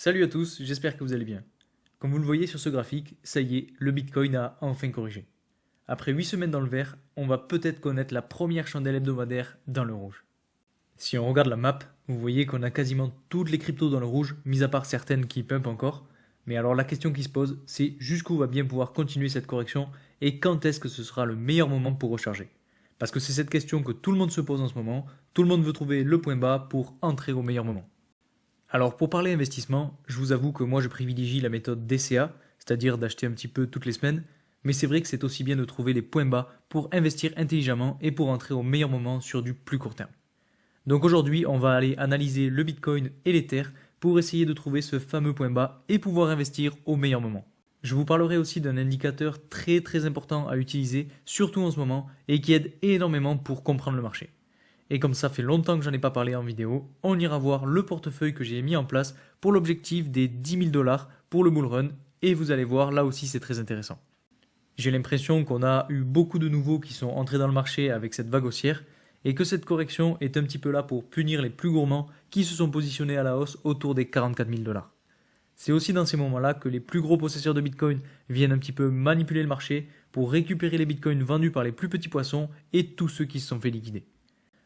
Salut à tous, j'espère que vous allez bien. Comme vous le voyez sur ce graphique, ça y est, le Bitcoin a enfin corrigé. Après 8 semaines dans le vert, on va peut-être connaître la première chandelle hebdomadaire dans le rouge. Si on regarde la map, vous voyez qu'on a quasiment toutes les cryptos dans le rouge, mis à part certaines qui pumpent encore. Mais alors la question qui se pose, c'est jusqu'où va bien pouvoir continuer cette correction et quand est-ce que ce sera le meilleur moment pour recharger. Parce que c'est cette question que tout le monde se pose en ce moment, tout le monde veut trouver le point bas pour entrer au meilleur moment. Alors pour parler investissement, je vous avoue que moi je privilégie la méthode DCA, c'est-à-dire d'acheter un petit peu toutes les semaines, mais c'est vrai que c'est aussi bien de trouver les points bas pour investir intelligemment et pour entrer au meilleur moment sur du plus court terme. Donc aujourd'hui, on va aller analyser le Bitcoin et l'Ether pour essayer de trouver ce fameux point bas et pouvoir investir au meilleur moment. Je vous parlerai aussi d'un indicateur très important à utiliser, surtout en ce moment, et qui aide énormément pour comprendre le marché. Et comme ça fait longtemps que j'en ai pas parlé en vidéo, on ira voir le portefeuille que j'ai mis en place pour l'objectif des 10 000 $ pour le bull run. Et vous allez voir, là aussi c'est très intéressant. J'ai l'impression qu'on a eu beaucoup de nouveaux qui sont entrés dans le marché avec cette vague haussière et que cette correction est un petit peu là pour punir les plus gourmands qui se sont positionnés à la hausse autour des 44 000 $. C'est aussi dans ces moments-là que les plus gros possesseurs de Bitcoin viennent un petit peu manipuler le marché pour récupérer les Bitcoins vendus par les plus petits poissons et tous ceux qui se sont fait liquider.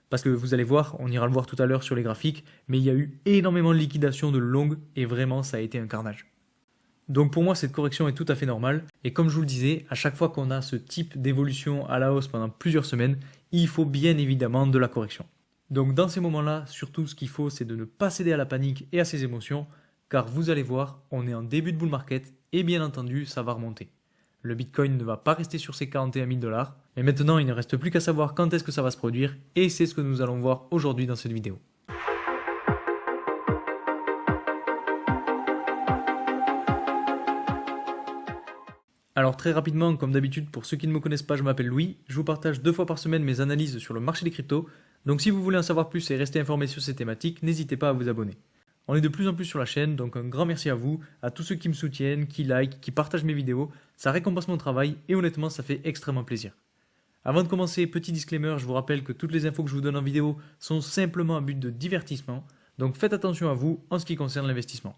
Parce que vous allez voir, on ira le voir tout à l'heure sur les graphiques, mais il y a eu énormément de liquidations de longues et vraiment ça a été un carnage. Donc pour moi cette correction est tout à fait normale et comme je vous le disais, à chaque fois qu'on a ce type d'évolution à la hausse pendant plusieurs semaines, il faut bien évidemment de la correction. Donc dans ces moments-là, surtout ce qu'il faut c'est de ne pas céder à la panique et à ses émotions, car vous allez voir, on est en début de bull market et bien entendu ça va remonter. Le Bitcoin ne va pas rester sur ses 41 000 $, mais maintenant il ne reste plus qu'à savoir quand est-ce que ça va se produire, et c'est ce que nous allons voir aujourd'hui dans cette vidéo. Alors très rapidement, comme d'habitude, pour ceux qui ne me connaissent pas, je m'appelle Louis, je vous partage 2 fois par semaine mes analyses sur le marché des cryptos, donc si vous voulez en savoir plus et rester informé sur ces thématiques, n'hésitez pas à vous abonner. On est de plus en plus sur la chaîne, donc un grand merci à vous, à tous ceux qui me soutiennent, qui likent, qui partagent mes vidéos, ça récompense mon travail et honnêtement ça fait extrêmement plaisir. Avant de commencer, petit disclaimer, je vous rappelle que toutes les infos que je vous donne en vidéo sont simplement à but de divertissement, donc faites attention à vous en ce qui concerne l'investissement.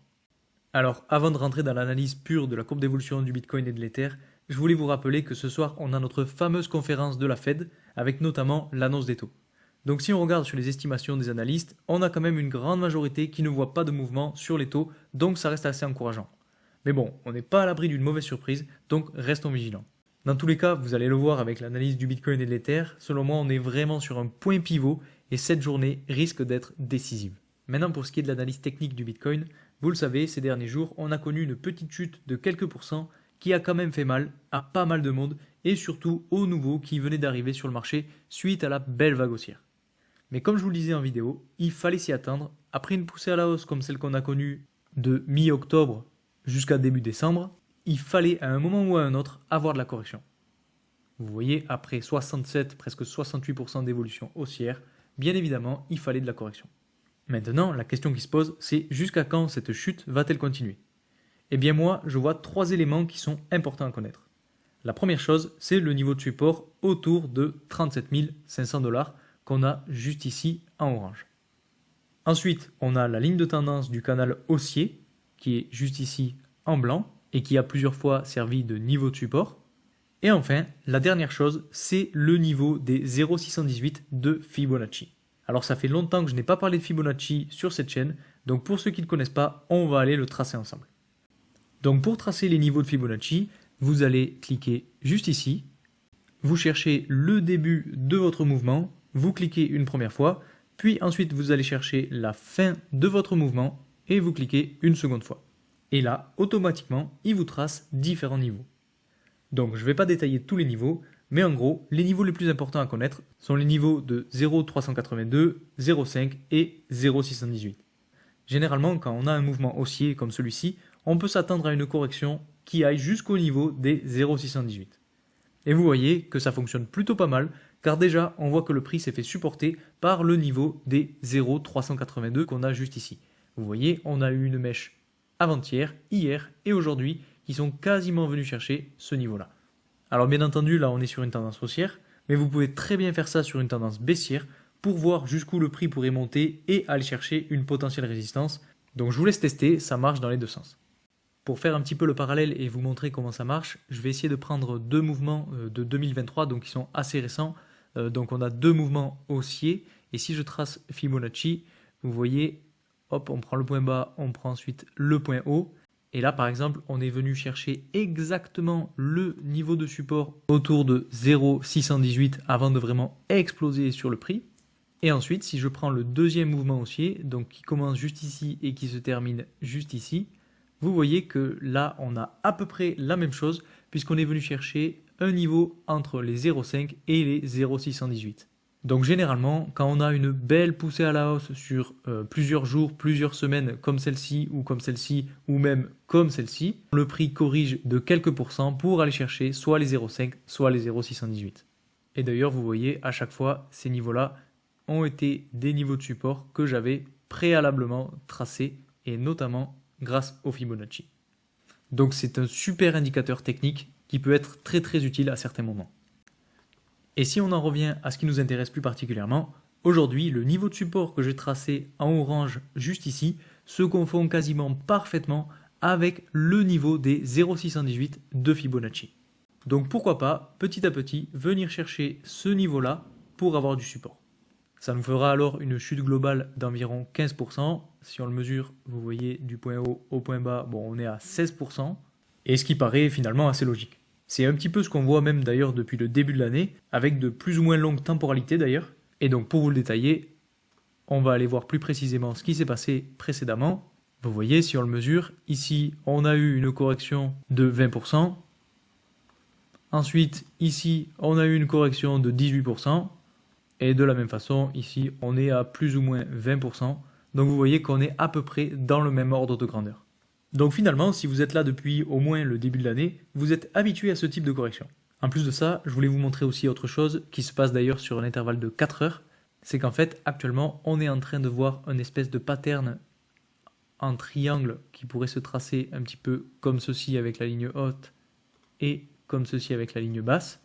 Alors avant de rentrer dans l'analyse pure de la courbe d'évolution du Bitcoin et de l'Ether, je voulais vous rappeler que ce soir on a notre fameuse conférence de la Fed, avec notamment l'annonce des taux. Donc si on regarde sur les estimations des analystes, on a quand même une grande majorité qui ne voit pas de mouvement sur les taux, donc ça reste assez encourageant. Mais bon, on n'est pas à l'abri d'une mauvaise surprise, donc restons vigilants. Dans tous les cas, vous allez le voir avec l'analyse du Bitcoin et de l'Ether, selon moi on est vraiment sur un point pivot et cette journée risque d'être décisive. Maintenant pour ce qui est de l'analyse technique du Bitcoin, vous le savez, ces derniers jours, on a connu une petite chute de quelques pourcents qui a quand même fait mal à pas mal de monde et surtout aux nouveaux qui venaient d'arriver sur le marché suite à la belle vague haussière. Mais comme je vous le disais en vidéo, il fallait s'y attendre. Après une poussée à la hausse comme celle qu'on a connue de mi-octobre jusqu'à début décembre, il fallait à un moment ou à un autre avoir de la correction. Vous voyez, après 67, presque 68% d'évolution haussière, bien évidemment, il fallait de la correction. Maintenant, la question qui se pose, c'est jusqu'à quand cette chute va-t-elle continuer? Eh bien moi, je vois 3 éléments qui sont importants à connaître. La première chose, c'est le niveau de support autour de 37 500 $, qu'on a juste ici en orange. Ensuite, on a la ligne de tendance du canal haussier, qui est juste ici en blanc, et qui a plusieurs fois servi de niveau de support. Et enfin, la dernière chose, c'est le niveau des 0,618 de Fibonacci. Alors ça fait longtemps que je n'ai pas parlé de Fibonacci sur cette chaîne, donc pour ceux qui ne le connaissent pas, on va aller le tracer ensemble. Donc pour tracer les niveaux de Fibonacci, vous allez cliquer juste ici, vous cherchez le début de votre mouvement, vous cliquez une première fois, puis ensuite vous allez chercher la fin de votre mouvement et vous cliquez une seconde fois. Et là, automatiquement, il vous trace différents niveaux. Donc je ne vais pas détailler tous les niveaux, mais en gros, les niveaux les plus importants à connaître sont les niveaux de 0,382, 0,5 et 0,618. Généralement, quand on a un mouvement haussier comme celui-ci, on peut s'attendre à une correction qui aille jusqu'au niveau des 0,618. Et vous voyez que ça fonctionne plutôt pas mal, car déjà on voit que le prix s'est fait supporter par le niveau des 0,382 qu'on a juste ici. Vous voyez, on a eu une mèche avant-hier, hier et aujourd'hui qui sont quasiment venus chercher ce niveau-là. Alors bien entendu, là on est sur une tendance haussière, mais vous pouvez très bien faire ça sur une tendance baissière pour voir jusqu'où le prix pourrait monter et aller chercher une potentielle résistance. Donc je vous laisse tester, ça marche dans les deux sens. Pour faire un petit peu le parallèle et vous montrer comment ça marche, je vais essayer de prendre deux mouvements de 2023, donc qui sont assez récents. Donc on a deux mouvements haussiers, et si je trace Fibonacci, vous voyez, hop, on prend le point bas, on prend ensuite le point haut, et là par exemple, on est venu chercher exactement le niveau de support autour de 0,618 avant de vraiment exploser sur le prix. Et ensuite, si je prends le deuxième mouvement haussier, donc qui commence juste ici et qui se termine juste ici, vous voyez que là, on a à peu près la même chose puisqu'on est venu chercher un niveau entre les 0,5 et les 0,618. Donc généralement, quand on a une belle poussée à la hausse sur plusieurs jours, plusieurs semaines comme celle-ci, ou même comme celle-ci, le prix corrige de quelques pourcents pour aller chercher soit les 0,5, soit les 0,618. Et d'ailleurs, vous voyez, à chaque fois, ces niveaux-là ont été des niveaux de support que j'avais préalablement tracés, et notamment grâce au Fibonacci. Donc c'est un super indicateur technique qui peut être très très utile à certains moments. Et si on en revient à ce qui nous intéresse plus particulièrement, aujourd'hui le niveau de support que j'ai tracé en orange juste ici se confond quasiment parfaitement avec le niveau des 0,618 de Fibonacci. Donc pourquoi pas petit à petit venir chercher ce niveau-là pour avoir du support. Ça nous fera alors une chute globale d'environ 15%. Si on le mesure, vous voyez, du point haut au point bas, bon, on est à 16%. Et ce qui paraît finalement assez logique. C'est un petit peu ce qu'on voit même d'ailleurs depuis le début de l'année, avec de plus ou moins longues temporalités d'ailleurs. Et donc pour vous le détailler, on va aller voir plus précisément ce qui s'est passé précédemment. Vous voyez, si on le mesure, ici on a eu une correction de 20%. Ensuite, ici, on a eu une correction de 18%. Et de la même façon, ici, on est à plus ou moins 20%. Donc vous voyez qu'on est à peu près dans le même ordre de grandeur. Donc finalement, si vous êtes là depuis au moins le début de l'année, vous êtes habitué à ce type de correction. En plus de ça, je voulais vous montrer aussi autre chose qui se passe d'ailleurs sur un intervalle de 4 heures. C'est qu'en fait, actuellement, on est en train de voir une espèce de pattern en triangle qui pourrait se tracer un petit peu comme ceci avec la ligne haute et comme ceci avec la ligne basse.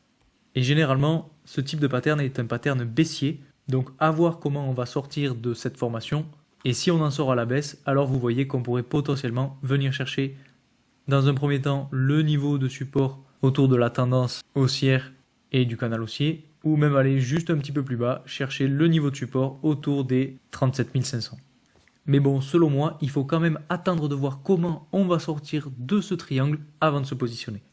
Et généralement, ce type de pattern est un pattern baissier, donc à voir comment on va sortir de cette formation. Et si on en sort à la baisse, alors vous voyez qu'on pourrait potentiellement venir chercher dans un premier temps le niveau de support autour de la tendance haussière et du canal haussier, ou même aller juste un petit peu plus bas, chercher le niveau de support autour des 37 500. Mais bon, selon moi, il faut quand même attendre de voir comment on va sortir de ce triangle avant de se positionner.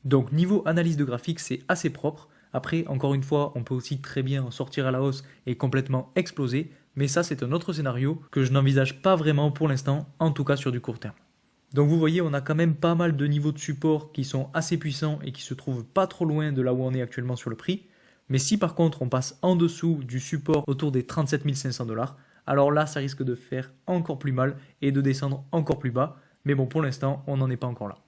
Donc niveau analyse de graphique, c'est assez propre. Après, encore une fois, on peut aussi très bien en sortir à la hausse et complètement exploser. Mais ça, c'est un autre scénario que je n'envisage pas vraiment pour l'instant, en tout cas sur du court terme. Donc vous voyez, on a quand même pas mal de niveaux de support qui sont assez puissants et qui se trouvent pas trop loin de là où on est actuellement sur le prix. Mais si par contre on passe en dessous du support autour des 37 500 $, alors là, ça risque de faire encore plus mal et de descendre encore plus bas. Mais bon, pour l'instant, on n'en est pas encore là.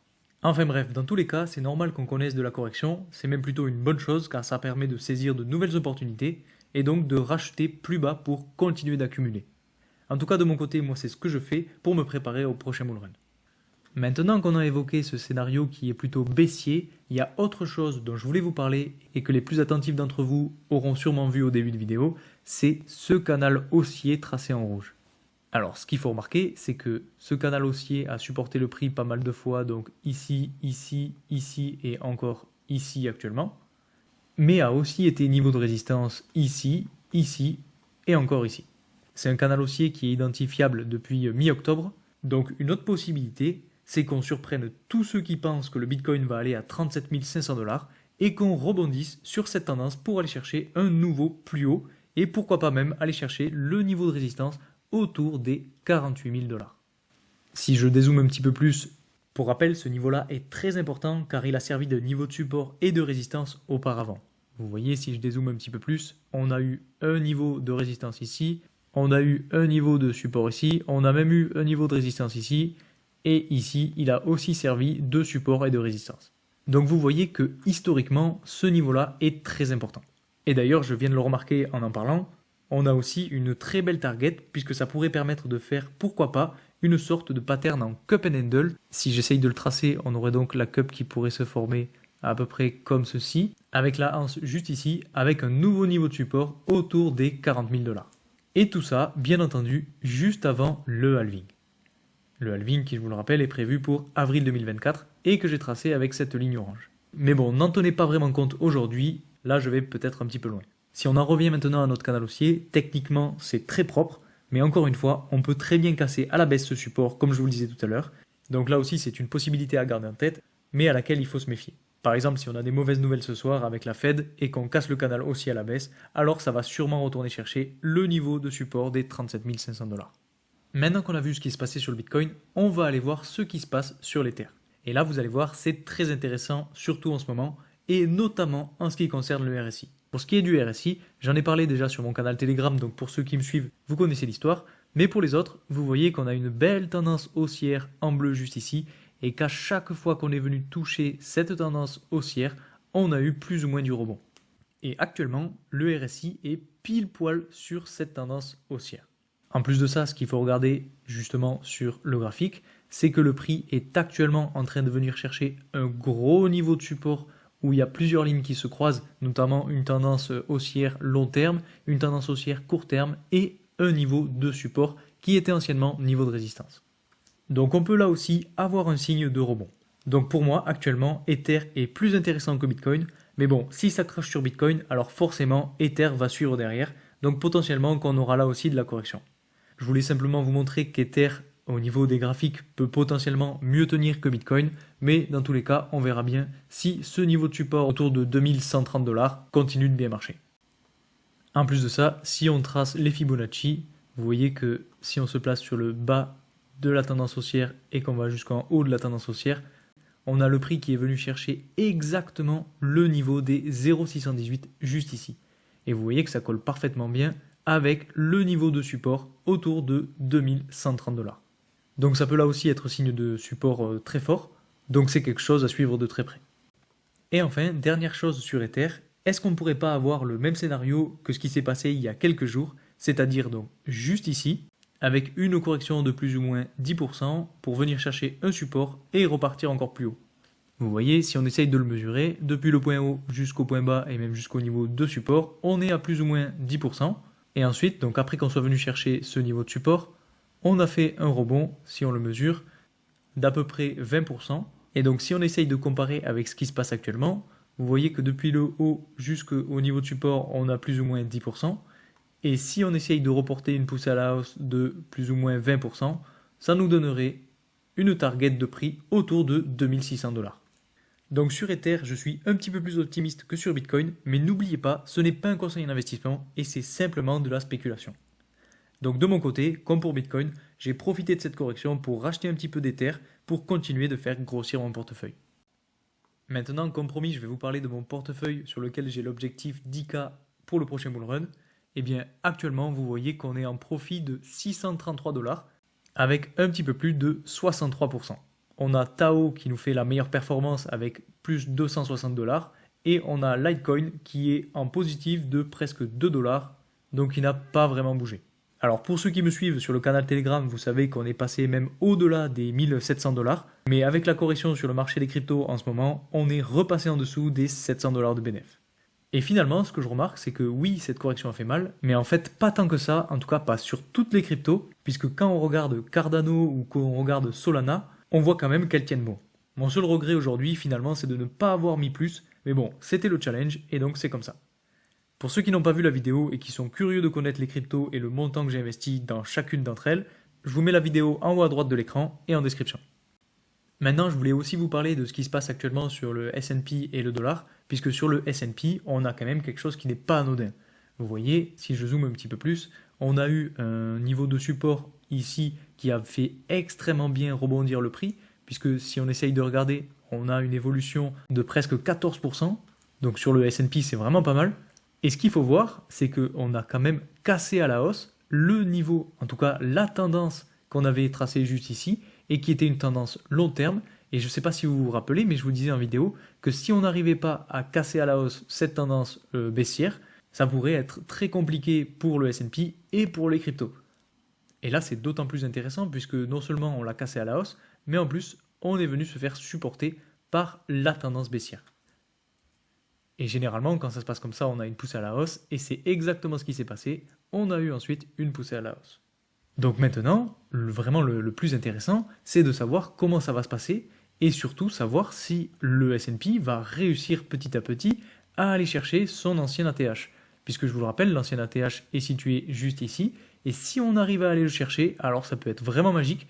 Enfin bref, dans tous les cas, c'est normal qu'on connaisse de la correction, c'est même plutôt une bonne chose car ça permet de saisir de nouvelles opportunités et donc de racheter plus bas pour continuer d'accumuler. En tout cas de mon côté, moi c'est ce que je fais pour me préparer au prochain bull run. Maintenant qu'on a évoqué ce scénario qui est plutôt baissier, il y a autre chose dont je voulais vous parler et que les plus attentifs d'entre vous auront sûrement vu au début de vidéo, c'est ce canal haussier tracé en rouge. Alors, ce qu'il faut remarquer, c'est que ce canal haussier a supporté le prix pas mal de fois, donc ici, ici, ici et encore ici actuellement, mais a aussi été niveau de résistance ici, ici et encore ici. C'est un canal haussier qui est identifiable depuis mi-octobre, donc une autre possibilité, c'est qu'on surprenne tous ceux qui pensent que le Bitcoin va aller à 37 500 $ et qu'on rebondisse sur cette tendance pour aller chercher un nouveau plus haut et pourquoi pas même aller chercher le niveau de résistance autour des 48 000 $. Si je dézoome un petit peu plus, pour rappel, ce niveau-là est très important car il a servi de niveau de support et de résistance auparavant. Vous voyez, si je dézoome un petit peu plus, on a eu un niveau de résistance ici, on a eu un niveau de support ici, on a même eu un niveau de résistance ici, et ici, il a aussi servi de support et de résistance. Donc vous voyez que historiquement, ce niveau-là est très important. Et d'ailleurs, je viens de le remarquer en parlant, on a aussi une très belle target puisque ça pourrait permettre de faire, pourquoi pas, une sorte de pattern en cup and handle. Si j'essaye de le tracer, on aurait donc la cup qui pourrait se former à peu près comme ceci, avec la hanse juste ici, avec un nouveau niveau de support autour des 40 000 $. Et tout ça, bien entendu, juste avant le halving. Le halving qui, je vous le rappelle, est prévu pour avril 2024 et que j'ai tracé avec cette ligne orange. Mais bon, n'en tenez pas vraiment compte aujourd'hui, là je vais peut-être un petit peu loin. Si on en revient maintenant à notre canal haussier, techniquement c'est très propre, mais encore une fois, on peut très bien casser à la baisse ce support, comme je vous le disais tout à l'heure. Donc là aussi c'est une possibilité à garder en tête, mais à laquelle il faut se méfier. Par exemple, si on a des mauvaises nouvelles ce soir avec la Fed et qu'on casse le canal haussier à la baisse, alors ça va sûrement retourner chercher le niveau de support des 37 500 $. Maintenant qu'on a vu ce qui se passait sur le Bitcoin, on va aller voir ce qui se passe sur l'Ether. Et là, vous allez voir, c'est très intéressant, surtout en ce moment, et notamment en ce qui concerne le RSI. Pour ce qui est du RSI, j'en ai parlé déjà sur mon canal Telegram, donc pour ceux qui me suivent, vous connaissez l'histoire. Mais pour les autres, vous voyez qu'on a une belle tendance haussière en bleu juste ici, et qu'à chaque fois qu'on est venu toucher cette tendance haussière, on a eu plus ou moins du rebond. Et actuellement, le RSI est pile poil sur cette tendance haussière. En plus de ça, ce qu'il faut regarder justement sur le graphique, c'est que le prix est actuellement en train de venir chercher un gros niveau de support où il y a plusieurs lignes qui se croisent, notamment une tendance haussière long terme, une tendance haussière court terme et un niveau de support qui était anciennement niveau de résistance. Donc on peut là aussi avoir un signe de rebond. Donc pour moi, actuellement, Ether est plus intéressant que Bitcoin, mais bon, si ça crache sur Bitcoin, alors forcément, Ether va suivre derrière, donc potentiellement qu'on aura là aussi de la correction. Je voulais simplement vous montrer qu'Ether, au niveau des graphiques, peut potentiellement mieux tenir que Bitcoin, mais dans tous les cas, on verra bien si ce niveau de support autour de 2130 $ continue de bien marcher. En plus de ça, si on trace les Fibonacci, vous voyez que si on se place sur le bas de la tendance haussière et qu'on va jusqu'en haut de la tendance haussière, on a le prix qui est venu chercher exactement le niveau des 0,618 juste ici. Et vous voyez que ça colle parfaitement bien avec le niveau de support autour de 2130 $. Donc ça peut là aussi être signe de support très fort, donc c'est quelque chose à suivre de très près. Et enfin, dernière chose sur Ether, est-ce qu'on ne pourrait pas avoir le même scénario que ce qui s'est passé il y a quelques jours, c'est-à-dire donc juste ici, avec une correction de plus ou moins 10% pour venir chercher un support et repartir encore plus haut. Vous voyez, si on essaye de le mesurer, depuis le point haut jusqu'au point bas et même jusqu'au niveau de support, on est à plus ou moins 10%. Et ensuite, donc après qu'on soit venu chercher ce niveau de support, on a fait un rebond, si on le mesure, d'à peu près 20%. Et donc si on essaye de comparer avec ce qui se passe actuellement, vous voyez que depuis le haut jusqu'au niveau de support, on a plus ou moins 10%. Et si on essaye de reporter une poussée à la hausse de plus ou moins 20%, ça nous donnerait une target de prix autour de 2600 $. Donc sur Ether, je suis un petit peu plus optimiste que sur Bitcoin, mais n'oubliez pas, ce n'est pas un conseil d'investissement et c'est simplement de la spéculation. Donc de mon côté, comme pour Bitcoin, j'ai profité de cette correction pour racheter un petit peu d'Ether pour continuer de faire grossir mon portefeuille. Maintenant, comme promis, je vais vous parler de mon portefeuille sur lequel j'ai l'objectif 10K pour le prochain bull run. Eh bien, actuellement, vous voyez qu'on est en profit de 633 $, avec un petit peu plus de 63%. On a Tao qui nous fait la meilleure performance avec plus 260 $, et on a Litecoin qui est en positif de presque 2 $, donc il n'a pas vraiment bougé. Alors pour ceux qui me suivent sur le canal Telegram, vous savez qu'on est passé même au-delà des 1700 $, mais avec la correction sur le marché des cryptos en ce moment, on est repassé en dessous des 700 $ de bénéfice. Et finalement, ce que je remarque, c'est que oui, cette correction a fait mal, mais en fait, pas tant que ça, en tout cas pas sur toutes les cryptos, puisque quand on regarde Cardano ou qu'on regarde Solana, on voit quand même qu'elles tiennent bon. Mon seul regret aujourd'hui, finalement, c'est de ne pas avoir mis plus, mais bon, c'était le challenge, et donc c'est comme ça. Pour ceux qui n'ont pas vu la vidéo et qui sont curieux de connaître les cryptos et le montant que j'ai investi dans chacune d'entre elles, je vous mets la vidéo en haut à droite de l'écran et en description. Maintenant, je voulais aussi vous parler de ce qui se passe actuellement sur le S&P et le dollar, puisque sur le S&P, on a quand même quelque chose qui n'est pas anodin. Vous voyez, si je zoome un petit peu plus, on a eu un niveau de support ici qui a fait extrêmement bien rebondir le prix, puisque si on essaye de regarder, on a une évolution de presque 14%, donc sur le S&P, c'est vraiment pas mal. Et ce qu'il faut voir, c'est qu'on a quand même cassé à la hausse le niveau, en tout cas la tendance qu'on avait tracée juste ici, et qui était une tendance long terme. Et je ne sais pas si vous vous rappelez, mais je vous disais en vidéo que si on n'arrivait pas à casser à la hausse cette tendance baissière, ça pourrait être très compliqué pour le S&P et pour les cryptos. Et là, c'est d'autant plus intéressant puisque non seulement on l'a cassé à la hausse, mais en plus, on est venu se faire supporter par la tendance baissière. Et généralement, quand ça se passe comme ça, on a une poussée à la hausse, et c'est exactement ce qui s'est passé. On a eu ensuite une poussée à la hausse. Donc maintenant, vraiment le plus intéressant, c'est de savoir comment ça va se passer et surtout savoir si le S&P va réussir petit à petit à aller chercher son ancien ATH. Puisque je vous le rappelle, l'ancien ATH est situé juste ici, et si on arrive à aller le chercher, alors ça peut être vraiment magique,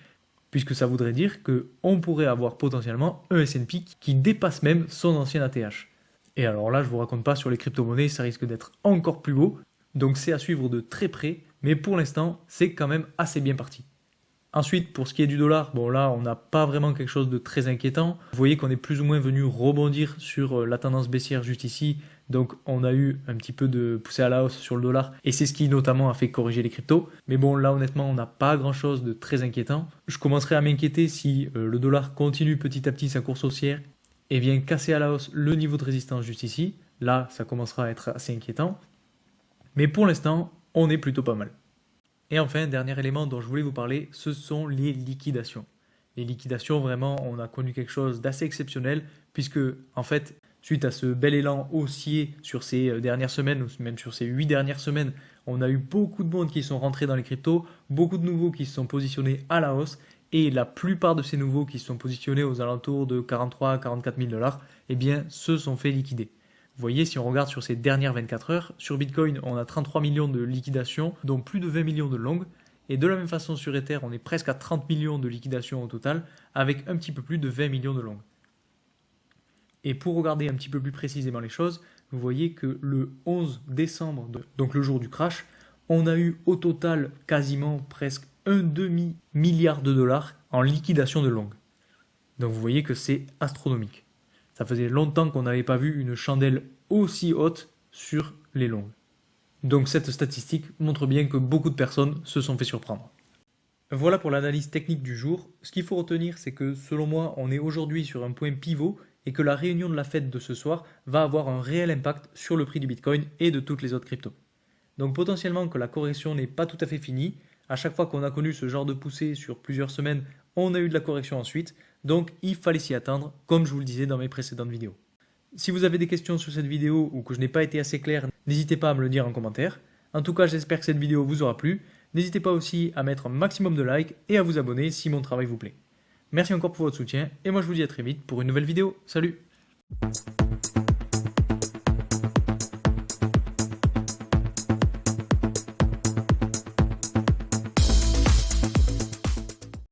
puisque ça voudrait dire qu'on pourrait avoir potentiellement un S&P qui dépasse même son ancien ATH. Et alors là, je vous raconte pas sur les crypto-monnaies, ça risque d'être encore plus beau, donc c'est à suivre de très près, mais pour l'instant, c'est quand même assez bien parti. Ensuite, pour ce qui est du dollar, bon là, on n'a pas vraiment quelque chose de très inquiétant. Vous voyez qu'on est plus ou moins venu rebondir sur la tendance baissière juste ici. Donc on a eu un petit peu de poussée à la hausse sur le dollar et c'est ce qui notamment a fait corriger les cryptos. Mais bon, là honnêtement, on n'a pas grand chose de très inquiétant. Je commencerai à m'inquiéter si le dollar continue petit à petit sa course haussière et vient casser à la hausse le niveau de résistance juste ici. Là, ça commencera à être assez inquiétant. Mais pour l'instant, on est plutôt pas mal. Et enfin, dernier élément dont je voulais vous parler, ce sont les liquidations. Les liquidations, vraiment, on a connu quelque chose d'assez exceptionnel, puisque, en fait, suite à ce bel élan haussier sur ces dernières semaines, ou même sur ces 8 dernières semaines, on a eu beaucoup de monde qui sont rentrés dans les cryptos, beaucoup de nouveaux qui se sont positionnés à la hausse, et la plupart de ces nouveaux qui se sont positionnés aux alentours de 43 à 44 000 $, eh bien, se sont fait liquider. Vous voyez, si on regarde sur ces dernières 24 heures, sur Bitcoin, on a 33 millions de liquidations, dont plus de 20 millions de longues. Et de la même façon sur Ether, on est presque à 30 millions de liquidations au total, avec un petit peu plus de 20 millions de longues. Et pour regarder un petit peu plus précisément les choses, vous voyez que le 11 décembre, donc le jour du crash, on a eu au total quasiment presque un demi-milliard de dollars en liquidation de longues. Donc vous voyez que c'est astronomique. Ça faisait longtemps qu'on n'avait pas vu une chandelle aussi haute sur les longues. Donc cette statistique montre bien que beaucoup de personnes se sont fait surprendre. Voilà pour l'analyse technique du jour. Ce qu'il faut retenir, c'est que selon moi, on est aujourd'hui sur un point pivot et que la réunion de la Fed de ce soir va avoir un réel impact sur le prix du Bitcoin et de toutes les autres cryptos. Donc potentiellement que la correction n'est pas tout à fait finie. À chaque fois qu'on a connu ce genre de poussée sur plusieurs semaines, on a eu de la correction ensuite. Donc il fallait s'y attendre, comme je vous le disais dans mes précédentes vidéos. Si vous avez des questions sur cette vidéo ou que je n'ai pas été assez clair, n'hésitez pas à me le dire en commentaire. En tout cas, j'espère que cette vidéo vous aura plu. N'hésitez pas aussi à mettre un maximum de likes et à vous abonner si mon travail vous plaît. Merci encore pour votre soutien et moi je vous dis à très vite pour une nouvelle vidéo. Salut!